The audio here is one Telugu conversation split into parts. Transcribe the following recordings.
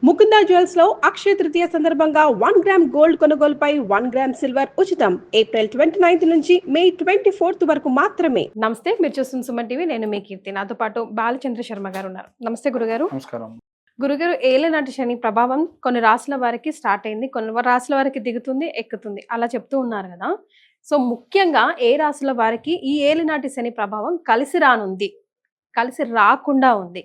ముకుందా జ్యువెల్స్ లో అక్షయ తృతీయ సందర్భంగా 1 గ్రామ్ గోల్డ్ కొనుగోలుపై 1 గ్రామ్ సిల్వర్ ఉచితం. ఏప్రిల్ 29 నుంచి మే 24 వరకు మాత్రమే. నమస్తే, మీరు చూస్తున్న సుమన్ టీవీ. నేను మీ కీర్తి. నాతో పాటు బాలచంద్ర శర్మ గారు ఉన్నారు. నమస్తే గురుగారు. నమస్కారం. గురుగారు, ఏలినాటి శని ప్రభావం కొన్ని రాశుల వారికి స్టార్ట్ అయింది, కొన్ని రాశుల వారికి దిగుతుంది, ఎక్కుతుంది, అలా చెప్తూ ఉన్నారు కదా. సో ముఖ్యంగా ఏ రాశుల వారికి ఈ ఏలినాటి శని ప్రభావం కలిసి రానుంది, కలిసి రాకుండా ఉంది?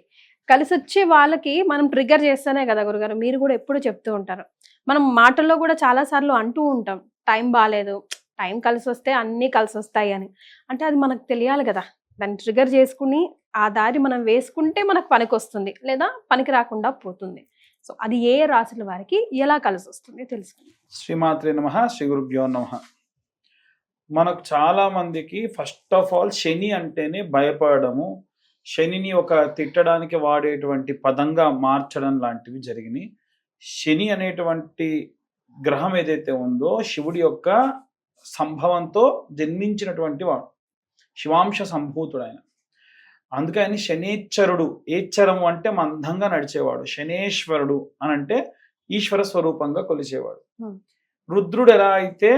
కలిసి వచ్చే వాళ్ళకి మనం ట్రిగ్గర్ చేస్తేనే కదా గురుగారు, మీరు కూడా ఎప్పుడు చెప్తూ ఉంటారు, మనం మాటల్లో కూడా చాలా సార్లు అంటూ ఉంటాం, టైం బాగాలేదు, టైం కలిసి వస్తే అన్నీ కలిసి వస్తాయి అని. అంటే అది మనకు తెలియాలి కదా, దాన్ని ట్రిగర్ చేసుకుని ఆ దారి మనం వేసుకుంటే మనకు పనికి వస్తుంది, లేదా పనికి రాకుండా పోతుంది. సో అది ఏ రాశుల వారికి ఎలా కలిసి వస్తుంది తెలుసుకుందాం. శ్రీమాత్రే నమః, శ్రీ గురుభ్యో నమః. మనకు చాలా మందికి ఫస్ట్ ఆఫ్ ఆల్ శని అంటేనే భయపడము, శనిని ఒక తిట్టడానికి వాడేటువంటి పదంగా మార్చడం లాంటివి జరిగినాయి. శని అనేటువంటి గ్రహం ఏదైతే ఉందో శివుడి యొక్క సంభవంతో జన్మించినటువంటి వాడు, శివాంశ సంభూతుడు ఆయన. అందుకని శనేశ్వరుడు, ఏచ్చరము అంటే మందంగా నడిచేవాడు, శనేశ్వరుడు అని అంటే ఈశ్వర స్వరూపంగా కొలిచేవాడు. రుద్రుడు ఎలా అయితే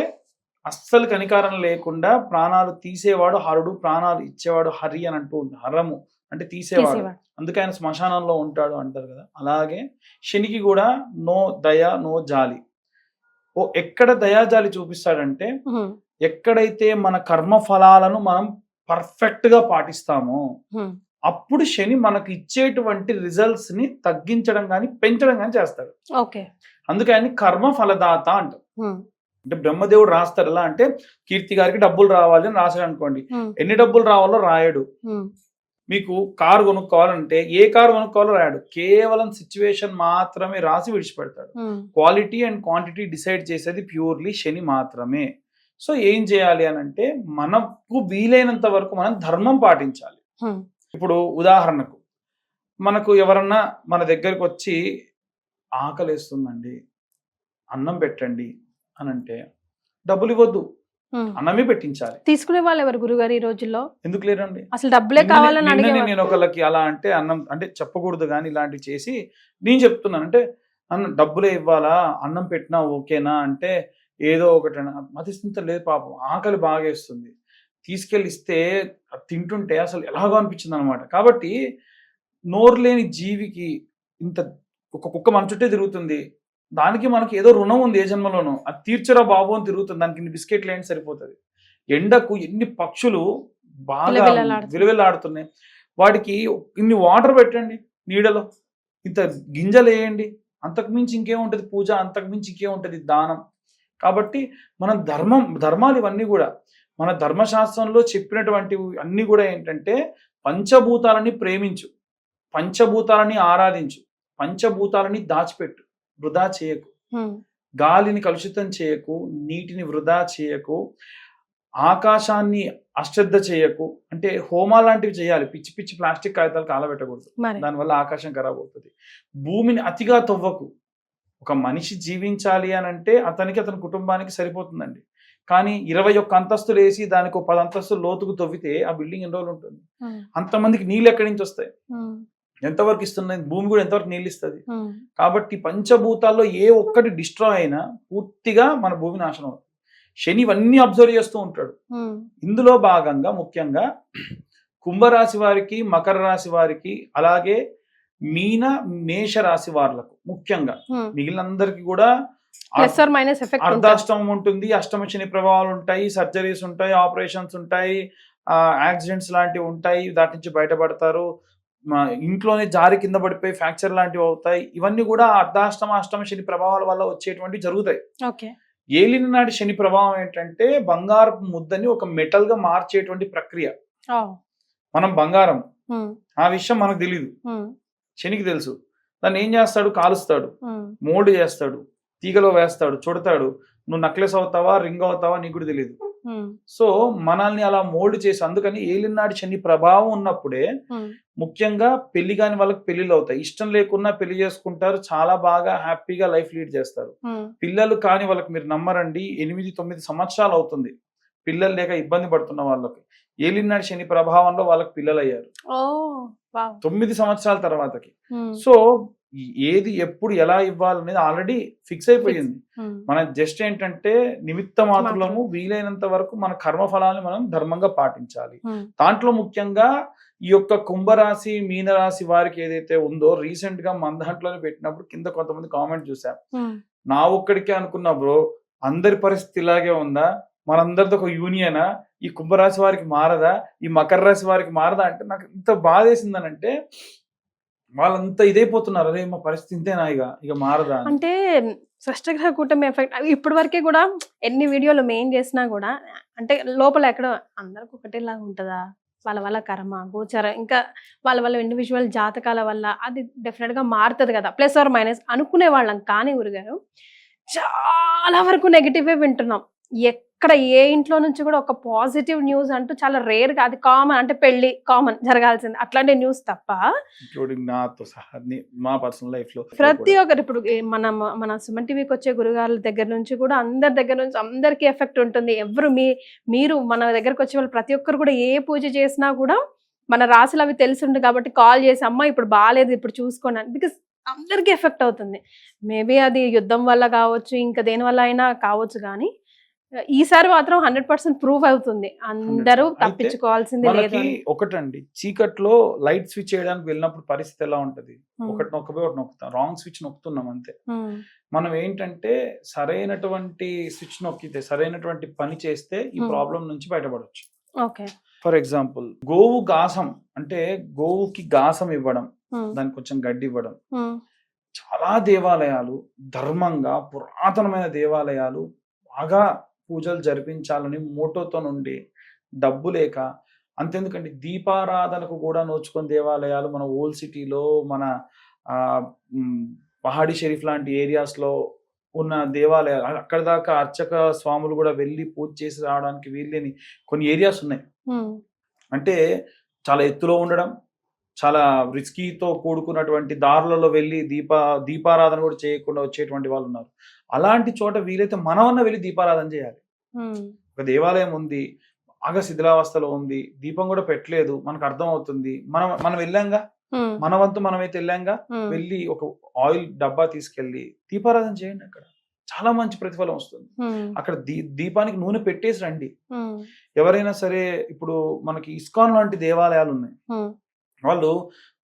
అస్సలు కనికారం లేకుండా ప్రాణాలు తీసేవాడు హరుడు, ప్రాణాలు ఇచ్చేవాడు హరి అని అంటూ ఉంటాడు. హరము అంటే తీసేవాడు, అందుకే ఆయన శ్మశానంలో ఉంటాడు అంటారు కదా. అలాగే శనికి కూడా నో దయ నో జాలి. ఎక్కడ దయాజాలి చూపిస్తాడంటే ఎక్కడైతే మన కర్మ ఫలాలను మనం పర్ఫెక్ట్ గా పాటిస్తామో అప్పుడు శని మనకు ఇచ్చేటువంటి రిజల్ట్స్ ని తగ్గించడం కానీ పెంచడం కానీ చేస్తాడు. అందుకని కర్మ ఫలదాత అంటారు. అంటే బ్రహ్మదేవుడు రాస్తాడు ఎలా అంటే, కీర్తి గారికి డబ్బులు రావాలి అని రాశాడు అనుకోండి, ఎన్ని డబ్బులు రావాలో రాయడు. మీకు కారు కొనుక్కోవాలంటే ఏ కారు కొనుక్కోవాలో రాయడు, కేవలం సిచ్యువేషన్ మాత్రమే రాసి విడిచిపెడతాడు. క్వాలిటీ అండ్ క్వాంటిటీ డిసైడ్ చేసేది ప్యూర్లీ శని మాత్రమే. సో ఏం చేయాలి అని అంటే, మనకు వీలైనంత వరకు మనం ధర్మం పాటించాలి. ఇప్పుడు ఉదాహరణకు మనకు ఎవరన్నా మన దగ్గరకు వచ్చి ఆకలేస్తుందండి అన్నం పెట్టండి అని అంటే డబ్బులు ఇవ్వద్దు, అన్నమే పెట్టించాలి. తీసుకునే వాళ్ళు ఎవరు గురుగారు ఈ రోజుల్లో? ఎందుకు లేరండి, అసలు డబ్బులే కావాలని అడిగి నేను ఒకళ్ళకి అలా అంటే అన్నం అంటే చెప్పకూడదు కానీ ఇలాంటివి చేసి నేను చెప్తున్నాను. అంటే అన్న డబ్బులే ఇవ్వాలా, అన్నం పెట్టినా ఓకేనా అంటే ఏదో ఒకటి మతిస్థిత లేదు, పాపం ఆకలి బాగేస్తుంది, తీసుకెళ్ళి ఇస్తే తింటుంటే అసలు ఎలాగో అనిపించింది అనమాట. కాబట్టి నోరు లేని జీవికి ఇంత ఒక కుక్క మన చుట్టే తిరుగుతుంది, దానికి మనకి ఏదో రుణం ఉంది ఏ జన్మలోనూ, అది తీర్చరా బాబు అని తిరుగుతుంది, దానికి ఇన్ని బిస్కెట్లు ఏంటి సరిపోతుంది. ఎండకు ఎన్ని పక్షులు బాగా విలువెల్లాడుతున్నాయి, వాటికి ఇన్ని వాటర్ పెట్టండి నీడలో, ఇంత గింజలు వేయండి, అంతకుమించి ఇంకేముంటది పూజ, అంతకుమించి ఇంకేముంటది దానం. కాబట్టి మనం ధర్మాలు ఇవన్నీ కూడా మన ధర్మశాస్త్రంలో చెప్పినటువంటివి అన్నీ కూడా ఏంటంటే, పంచభూతాలని ప్రేమించు, పంచభూతాలని ఆరాధించు, పంచభూతాలని దాచిపెట్టు, వృధా చేయకు, గాలిని కలుషితం చేయకు, నీటిని వృధా చేయకు, ఆకాశాన్ని అశ్రద్ధ చేయకు. అంటే హోమాలు లాంటివి చేయాలి, పిచ్చి పిచ్చి ప్లాస్టిక్ కాగితాలు కాలబెట్టకూడదు, దానివల్ల ఆకాశం ఖరాబ్ అవుతుంది. భూమిని అతిగా తవ్వకు. ఒక మనిషి జీవించాలి అని అంటే అతని కుటుంబానికి సరిపోతుందండి. కానీ 21 అంతస్తులు వేసి దానికి 10 అంతస్తులు లోతుకు తవ్వితే ఆ బిల్డింగ్ ఎన్ని రోజులు ఉంటుంది? అంతమందికి నీళ్ళు ఎక్కడి నుంచి వస్తాయి? ఎంతవరకు ఇస్తున్నాయి? భూమి కూడా ఎంతవరకు నీళ్ళు ఇస్తుంది? కాబట్టి పంచభూతాల్లో ఏ ఒక్కటి డిస్ట్రాయ్ అయినా పూర్తిగా మన భూమి నాశనం అవుతుంది. శని ఇవన్నీ అబ్జర్వ్ చేస్తూ ఉంటాడు. ఇందులో భాగంగా ముఖ్యంగా కుంభరాశి వారికి, మకర రాశి వారికి, అలాగే మీన మేష రాశి వారులకు ముఖ్యంగా, మిగిలినందరికీ కూడా అర్ధాష్టమం ఉంటుంది, అష్టమ శని ప్రభావాలు ఉంటాయి, సర్జరీస్ ఉంటాయి, ఆపరేషన్స్ ఉంటాయి, యాక్సిడెంట్స్ లాంటివి ఉంటాయి, దాటి నుంచి బయటపడతారు, ఇంట్లోనే జారి కింద పడిపోయి ఫ్రాక్చర్ లాంటివి అవుతాయి. ఇవన్నీ కూడా అష్టమ శని ప్రభావాల వల్ల వచ్చేటువంటివి జరుగుతాయి. ఏలిన నాటి శని ప్రభావం ఏంటంటే, బంగారపు ముద్దని ఒక మెటల్ గా మార్చేటువంటి ప్రక్రియ. మనం బంగారం, ఆ విషయం మనకు తెలీదు, శనికి తెలుసు. దాన్ని ఏం చేస్తాడు? కాలుస్తాడు, మోల్డ్ చేస్తాడు, తీగలో వేస్తాడు, చుడతాడు. నువ్వు నక్లెస్ అవుతావా, రింగ్ అవుతావా నీకు కూడా తెలియదు. సో మనల్ని అలా మోల్డ్ చేసి, అందుకని ఏలినాటి శని ప్రభావం ఉన్నప్పుడే ముఖ్యంగా పెళ్లి కాని వాళ్ళకి పెళ్లిళ్ళు అవుతాయి. ఇష్టం లేకున్నా పెళ్లి చేసుకుంటారు, చాలా బాగా హ్యాపీగా లైఫ్ లీడ్ చేస్తారు. పిల్లలు కాని వాళ్ళకి మీరు నమ్మరండి, 8-9 సంవత్సరాలు అవుతుంది పిల్లలు లేక ఇబ్బంది పడుతున్న వాళ్ళకి. ఏలినాటి శని ప్రభావంలో వాళ్ళకి పిల్లలు అయ్యారు 9 సంవత్సరాల తర్వాతకి. సో ఏది ఎప్పుడు ఎలా ఇవ్వాలనేది ఆల్రెడీ ఫిక్స్ అయిపోయింది. మనం జస్ట్ ఏంటంటే నిమిత్త మాత్రము, వీలైనంత వరకు మన కర్మ ఫలాన్ని మనం ధర్మంగా పాటించాలి. దాంట్లో ముఖ్యంగా ఈ యొక్క కుంభరాశి మీనరాశి వారికి ఏదైతే ఉందో రీసెంట్ గా మన దాంట్లోనే పెట్టినప్పుడు కింద కొంతమంది కామెంట్ చూసాం. నా ఒక్కడికే అనుకున్నా బ్రో, అందరి పరిస్థితి ఇలాగే ఉందా, మనందరితో ఒక యూనియనా, ఈ కుంభరాశి వారికి మారదా, ఈ మకర రాశి వారికి మారదా అంటే నాకు ఇంత బాధ వేసిందనంటే వాళ్ళంతా ఇదైపోతున్నారు. అరే మా పరిస్థితి ఇంతేనా, ఇక మారదా అంటే షష్టగ్రహ కూటమి ఎఫెక్ట్ ఇప్పటి వరకే కూడా ఎన్ని వీడియోలు మెయిన్ చేసినా కూడా అంటే లోపల ఎక్కడ అందరికి ఒకటేలాగా ఉంటుందా, వాళ్ళ కర్మ గోచరం ఇంకా వాళ్ళ ఇండివిజువల్ జాతకాల వల్ల అది డెఫినెట్ గా మారుతుంది కదా, ప్లస్ ఆర్ మైనస్ అనుకునే వాళ్ళం. కానీ గురుగారు చాలా వరకు నెగిటివే వింటున్నాం. ఎక్కడ ఏ ఇంట్లో నుంచి కూడా ఒక పాజిటివ్ న్యూస్ అంటూ చాలా రేర్ గా, అది కామన్ అంటే పెళ్లి కామన్ జరగాల్సింది అట్లాంటి న్యూస్ తప్ప ఇంక్లూడింగ్ నాతో సహా మా పర్సనల్ లైఫ్ లో ప్రతి ఒక్కరు ఇప్పుడు మన సుమన్ టీవీకి వచ్చే గురుగారుల దగ్గర నుంచి కూడా అందరి దగ్గర నుంచి అందరికీ ఎఫెక్ట్ ఉంటుంది. ఎవరు మీరు మన దగ్గరకు వచ్చే వాళ్ళు ప్రతి ఒక్కరు కూడా ఏ పూజ చేసినా కూడా మన రాశులు అవి తెలిసిండు కాబట్టి కాల్ చేసి అమ్మ ఇప్పుడు బాగాలేదు ఇప్పుడు చూసుకోండి, బికాస్ అందరికీ ఎఫెక్ట్ అవుతుంది. మేబీ అది యుద్ధం వల్ల కావచ్చు, ఇంకా దేని వల్ల అయినా కావచ్చు, కానీ ఈసారి మాత్రం 100% ప్రూవ్ అవుతుంది. అందరూ తప్పించుకోవాల్సింది లేదు. ఒకటండి, చీకట్లో లైట్ స్విచ్ చేయడానికి వెళ్ళినప్పుడు పరిస్థితి ఎలా ఉంటది, ఒకటి నొక్కబోయి ఒకటి నొక్కుతాం, రాంగ్ స్విచ్ నొక్కుతున్నాం అంతే. మనం ఏంటంటే సరైనటువంటి స్విచ్ నొక్కితే, సరైనటువంటి పని చేస్తే ఈ ప్రాబ్లం నుంచి బయటపడవచ్చు. ఓకే, ఫర్ ఎగ్జాంపుల్ గోవు గాసం అంటే గోవుకి గాసం ఇవ్వడం, దానికి కొంచెం గడ్డి ఇవ్వడం. చాలా దేవాలయాలు ధర్మంగా పురాతనమైన దేవాలయాలు బాగా పూజలు జరిపించాలని మోటోతో నుండి డబ్బు లేక, అంతెందుకండి దీపారాధనకు కూడా నోచుకొని దేవాలయాలు మన ఓల్డ్ సిటీలో, మన పహాడీ షరీఫ్ లాంటి ఏరియాస్ లో ఉన్న దేవాలయాలు, అక్కడ దాకా అర్చక స్వాములు కూడా వెళ్ళి పూజ చేసి రావడానికి వీళ్ళని కొన్ని ఏరియాస్ ఉన్నాయి. అంటే చాలా ఎత్తులో ఉండడం, చాలా రిస్కీతో కూడుకున్నటువంటి దారులలో వెళ్ళి దీపారాధన కూడా చేయకుండా వచ్చేటువంటి వాళ్ళు ఉన్నారు. అలాంటి చోట వీలైతే మనమన్నా వెళ్ళి దీపారాధన చేయాలి. ఒక దేవాలయం ఉంది, బాగా శిథిలావస్థలో ఉంది, దీపం కూడా పెట్టలేదు, మనకు అర్థం అవుతుంది, మనం వెళ్ళాంగా, మన వంతు మనమైతే వెళ్ళాంగా, వెళ్ళి ఒక ఆయిల్ డబ్బా తీసుకెళ్ళి దీపారాధన చేయండి. అక్కడ చాలా మంచి ప్రతిఫలం వస్తుంది. అక్కడ దీపానికి నూనె పెట్టేసి రండి. ఎవరైనా సరే, ఇప్పుడు మనకి ఇస్కాన్ లాంటి దేవాలయాలు ఉన్నాయి, వాళ్ళు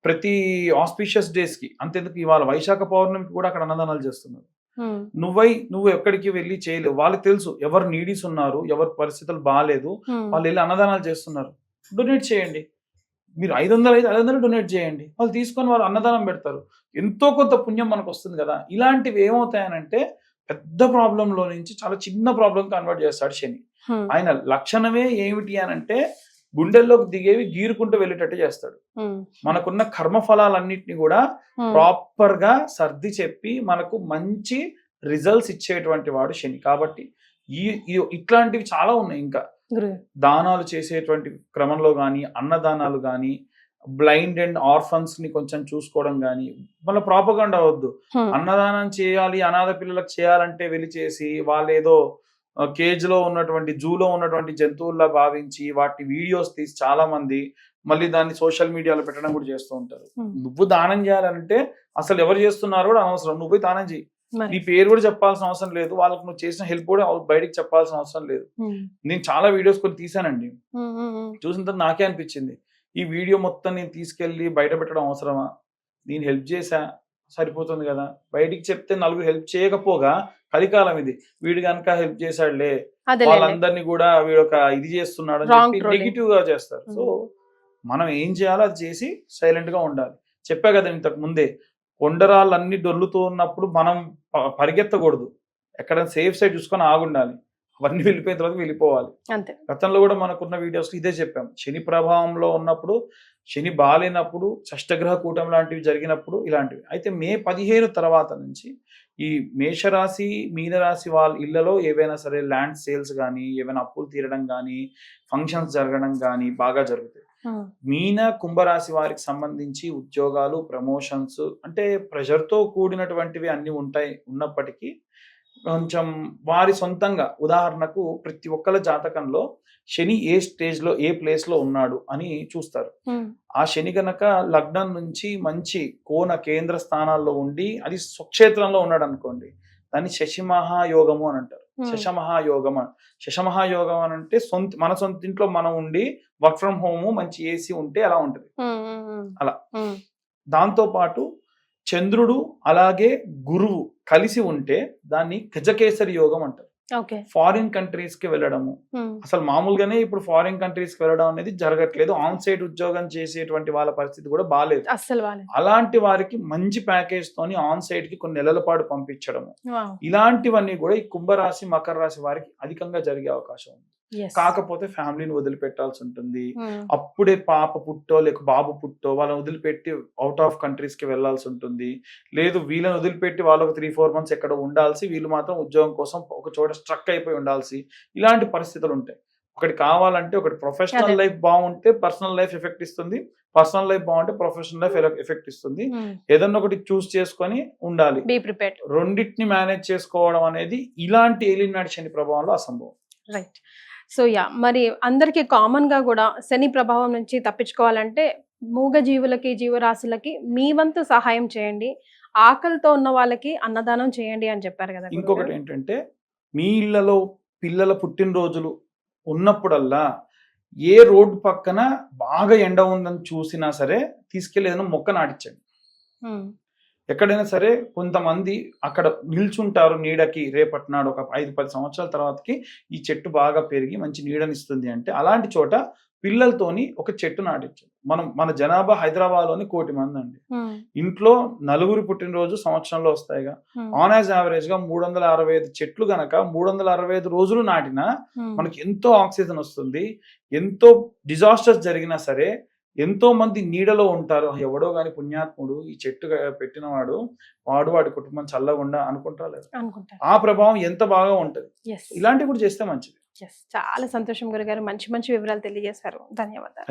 ప్రతి ఆస్పిషియస్ డేస్ కి, అంతెందుకు ఇవాళ వైశాఖ పౌర్ణమికి కూడా అక్కడ అన్నదానాలు చేస్తున్నారు. నువ్వు ఎక్కడికి వెళ్ళి చేయలేవు, వాళ్ళకి తెలుసు ఎవరు నీడీస్ ఉన్నారు, ఎవరి పరిస్థితులు బాగాలేదు, వాళ్ళు వెళ్ళి అన్నదానాలు చేస్తున్నారు. డొనేట్ చేయండి. మీరు 500 అయితే 500 డొనేట్ చేయండి, వాళ్ళు తీసుకొని వాళ్ళు అన్నదానం పెడతారు. ఎంతో కొంత పుణ్యం మనకు వస్తుంది కదా. ఇలాంటివి ఏమవుతాయనంటే పెద్ద ప్రాబ్లంలో నుంచి చాలా చిన్న ప్రాబ్లం కన్వర్ట్ చేస్తాడు శని. ఆయన లక్షణమే ఏమిటి అనంటే గుండెల్లోకి దిగేవి గీరుకుంటూ వెళ్ళేటట్టు చేస్తాడు. మనకున్న కర్మ ఫలాలన్నింటినీ కూడా ప్రాపర్ గా సర్ది చెప్పి మనకు మంచి రిజల్ట్స్ ఇచ్చేటువంటి వాడు శని. కాబట్టి ఇట్లాంటివి చాలా ఉన్నాయి. ఇంకా దానాలు చేసేటువంటి క్రమంలో గాని, అన్నదానాలు గాని, బ్లైండ్ అండ్ ఆర్ఫన్స్ ని కొంచెం చూసుకోవడం గాని, మళ్ళీ ప్రాపగండా వద్దు. అన్నదానం చేయాలి, అనాథ పిల్లలకు చేయాలంటే వెళ్ళి చేసి వాళ్ళు ఏదో కేజ్ లో ఉన్నటువంటి జూలో ఉన్నటువంటి జంతువుల్లా భావించి వాటి వీడియోస్ తీసి చాలా మంది మళ్ళీ దాన్ని సోషల్ మీడియాలో పెట్టడం కూడా చేస్తూ ఉంటారు. నువ్వు దానం చేయాలంటే అసలు ఎవరు చేస్తున్నారో కూడా అనవసరం, నువ్వు పోయి దానం చేయి. నీ పేరు కూడా చెప్పాల్సిన అవసరం లేదు, వాళ్ళకి నువ్వు చేసిన హెల్ప్ కూడా బయటికి చెప్పాల్సిన అవసరం లేదు. నేను చాలా వీడియోస్ కొన్ని తీసానండి, చూసిన తర్వాత నాకే అనిపించింది ఈ వీడియో మొత్తం నేను తీసుకెళ్లి బయట పెట్టడం అవసరమా, నేను హెల్ప్ చేశా సరిపోతుంది కదా, బయటికి చెప్తే నలుగురు హెల్ప్ చేయకపోగా కలికాలం ఇది, వీడు కనుక హెల్ప్ చేశాడులే, వాళ్ళందరినీ కూడా వీడు ఒక ఇది చేస్తున్నాడు అని చెప్పి నెగిటివ్ గా చేస్తారు. సో మనం ఏం చేయాలో అది చేసి సైలెంట్ గా ఉండాలి. చెప్పా కదా ఇంతకు ముందే, కొండరాళ్ళన్నీ డొల్లుతూ ఉన్నప్పుడు మనం పరిగెత్తకూడదు, ఎక్కడ సేఫ్ సైడ్ చూసుకొని ఆగుండాలి, అవన్నీ వెళ్ళిపోయిన తర్వాత వెళ్ళిపోవాలి. గతంలో కూడా మనకున్న వీడియోస్ ఇదే చెప్పాం. శని ప్రభావంలో ఉన్నప్పుడు, శని బాలేనప్పుడు, షష్టగ్రహ కూటమి లాంటివి జరిగినప్పుడు ఇలాంటివి. అయితే మే 15 తర్వాత నుంచి ఈ మేషరాశి మీనరాశి వాళ్ళ ఇళ్లలో ఏవైనా సరే ల్యాండ్ సేల్స్ కానీ, ఏవైనా అప్పులు తీరడం కానీ, ఫంక్షన్స్ జరగడం కానీ బాగా జరుగుతాయి. మీన కుంభరాశి వారికి సంబంధించి ఉద్యోగాలు, ప్రమోషన్స్ అంటే ప్రెషర్ తో కూడినటువంటివి అన్ని ఉన్నప్పటికీ కొంచెం వారి సొంతంగా ఉదాహరణకు ప్రతి ఒక్కళ్ళ జాతకంలో శని ఏ స్టేజ్ లో ఏ ప్లేస్ లో ఉన్నాడు అని చూస్తారు. ఆ శని గనక లగ్నం నుంచి మంచి కోణ కేంద్ర స్థానాల్లో ఉండి అది స్వక్షేత్రంలో ఉన్నాడు అనుకోండి, దాన్ని శశిమహాయోగము అని అంటారు. శశమహాయోగం అని అంటే మన సొంత ఇంట్లో మనం ఉండి వర్క్ ఫ్రమ్ హోమ్ మంచి ఏసీ ఉంటే అలా ఉంటది. అలా దాంతో పాటు చంద్రుడు అలాగే గురువు కలిసి ఉంటే దాన్ని గజకేసరి యోగం అంటారు. ఫారిన్ కంట్రీస్ కి వెళ్ళడము, అసలు మామూలుగానే ఇప్పుడు ఫారిన్ కంట్రీస్ కి వెళ్ళడం అనేది జరగట్లేదు. ఆన్ సైట్ ఉద్యోగం చేసేటువంటి వాళ్ళ పరిస్థితి కూడా బాగాలేదు. అలాంటి వారికి మంచి ప్యాకేజ్ తోని ఆన్ సైట్ కి కొన్ని నెలల పాటు పంపించడము, ఇలాంటివన్నీ కూడా ఈ కుంభరాశి మకర రాశి వారికి అధికంగా జరిగే అవకాశం ఉంది. కాకపోతే ఫ్యామిలీని వదిలిపెట్టాల్సి ఉంటుంది. అప్పుడే పాప పుట్టో లేక బాబు పుట్టో వాళ్ళని వదిలిపెట్టి అవుట్ ఆఫ్ కంట్రీస్ కి వెళ్లాల్సి ఉంటుంది. లేదు వీళ్ళని వదిలిపెట్టి వాళ్ళకు 3-4 months ఎక్కడ ఉండాల్సి, వీళ్ళు మాత్రం ఉద్యోగం కోసం ఒక చోట స్ట్రక్ అయిపోయి ఉండాల్సి, ఇలాంటి పరిస్థితులు ఉంటాయి. ఒకటి కావాలంటే ఒకటి ప్రొఫెషనల్ లైఫ్ బాగుంటే పర్సనల్ లైఫ్ ఎఫెక్ట్ ఇస్తుంది, పర్సనల్ లైఫ్ బాగుంటే ప్రొఫెషనల్ లైఫ్ ఎఫెక్ట్ ఇస్తుంది. ఏదన్నా ఒకటి చూస్ చేసుకొని ఉండాలి. రెండింటిని మేనేజ్ చేసుకోవడం అనేది ఇలాంటి ఏలినాటి శని ప్రభావంలో అసంభవం. రైట్. సో మరి అందరికి కామన్ గా కూడా శని ప్రభావం నుంచి తప్పించుకోవాలంటే మూగ జీవులకి జీవరాశులకి మీ వంతు సహాయం చేయండి, ఆకలితో ఉన్న వాళ్ళకి అన్నదానం చేయండి అని చెప్పారు కదా. ఇంకొకటి ఏంటంటే మీ ఇళ్లలో పిల్లల పుట్టినరోజులు ఉన్నప్పుడల్లా ఏ రోడ్డు పక్కన బాగా ఎండ ఉందని చూసినా సరే తీసుకెళ్లి ఏదైనా మొక్క నాటించండి. ఎక్కడైనా సరే కొంతమంది అక్కడ నిల్చుంటారు నీడకి, రేపటి నాడు ఒక 5-10 సంవత్సరాల తర్వాతకి ఈ చెట్టు బాగా పెరిగి మంచి నీడనిస్తుంది అంటే అలాంటి చోట పిల్లలతోని ఒక చెట్టు నాటించారు. మన జనాభా హైదరాబాద్ లోని 1 కోటి మంది అండి. ఇంట్లో 4 పుట్టినరోజు సంవత్సరంలో వస్తాయిగా. ఆన్ యావరేజ్ గా 365 చెట్లు గనక 365 రోజులు నాటినా మనకి ఎంతో ఆక్సిజన్ వస్తుంది. ఎంతో డిజాస్టర్స్ జరిగినా సరే ఎంతో మంది నీడలో ఉంటారు. ఎవడో గాని పుణ్యాత్ముడు ఈ చెట్టు పెట్టిన వాడి కుటుంబం చల్లగుండా అనుకుంటారా లేదా? ఆ ప్రభావం ఎంత బాగా ఉంటది. ఇలాంటివి కూడా చేస్తే మంచిది. చాలా సంతోషం గురుగారు, మంచి వివరాలు తెలియజేశారు. ధన్యవాదాలు.